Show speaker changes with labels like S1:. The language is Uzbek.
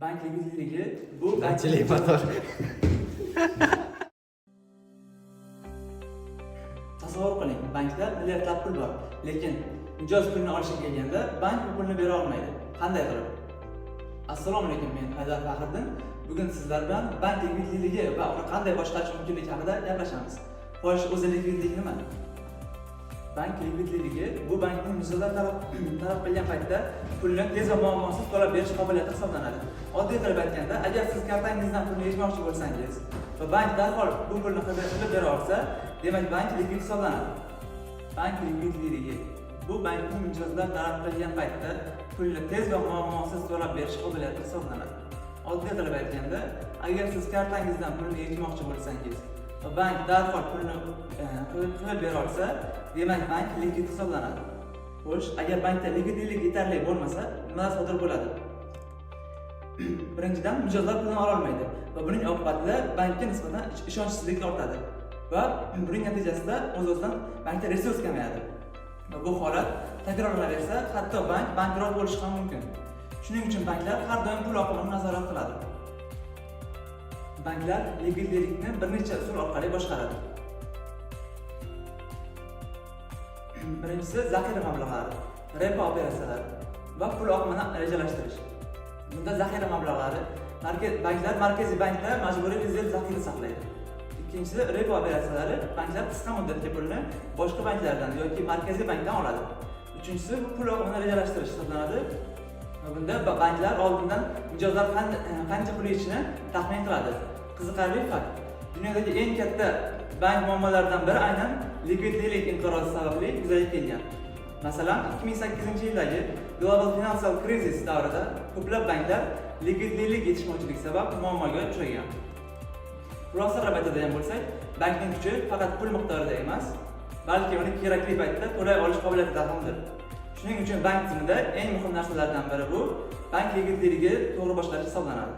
S1: Bank likvidligi bu
S2: Qanchalik motor.
S1: Tasavvur qiling, bankda milliardlab pul bor, lekin mijoz pulni olishga kelganda bank bu pulni bera olmaydi. Qanday qilib? Assalomu alaykum, men Haydar Faxriddin. Bugun sizlar bilan bank likvidligi va uni qanday boshqarish mumkinligi haqida gaplashamiz. Xo'sh, o'zi likvidlik nima? Bank likvidligi bu bankning mijozlar talab qilgan paytda pulni tez va muammosiz to'lab berish qobiliyati hisoblanadi. Oddiy qilib aytganda, agar siz kartangizdan pulni yechmoqchi bo'lsangiz va bank darhol bu pulni qilib bera olsa, demak bank likvid hisoblanadi. Bank likvidligi bu bankning mijozlar talab qilgan paytda pulni tez va muammosiz to'lab berish qobiliyati hisoblanadi. Oddiy qilib aytganda, agar siz kartangizdan pulni yechmoqchi bo'lsangiz va bank darhol pulni qilib bera olsa, demak bank likvid hisoblanadi. Xo'sh, agar bankda likvidlik yetarli bo'lmasa, nima sodir bo'ladi? Birinchidan, mijozlar pulni ola olmaydi va buning oqibatida bankka nisbatan ishonchsizlik ortadi va buning natijasida o'z-o'zidan bankda resurs kamayadi. Va bu holat takrorlanaversa, hatto bank bankrot bo'lishi ham mumkin. Shuning uchun banklar har doim pul oqimini nazorat qiladi. Banklar likvidlikni bir necha usul orqali boshqaradi. Birinchisi zaxira mablag'lari, repo operatsiyalari va pul oqimini rejalashtirish. Bunda zaxira mablag'lari banklar markaziy bankda majburiy rezerv zaxira saqlaydi. Ikkinchisi repo operatsiyalari, banklar qisqa muddatli pulni boshqa banklardan yoki markaziy bankdan oladi. Uchinchisi pul oqimini rejalashtirish hisoblanadi. Bunda banklar oldindan mijozlar qancha pul yechishini taxmin qiladi. Qiziqarli fakt, dunyodagi eng katta bank muammolaridan biri aynan likvidlik inqirozi sababli yuzaga kelgan. Masalan, 2008-yildagi Global Financial Crisis davrida ko'plab banklar likvidlik yetishmovchilik sabab muammoga uchragan. Xulosa qilib aytadigan bo'lsak, bankning kuchi faqat pul miqdorida emas, balki uni kerakli paytda to'lay olish qobiliyatida hamdir. Shuning uchun bank tizimida eng muhim narsalardan biri bu bank likvidligini to'g'ri boshqarish hisoblanadi.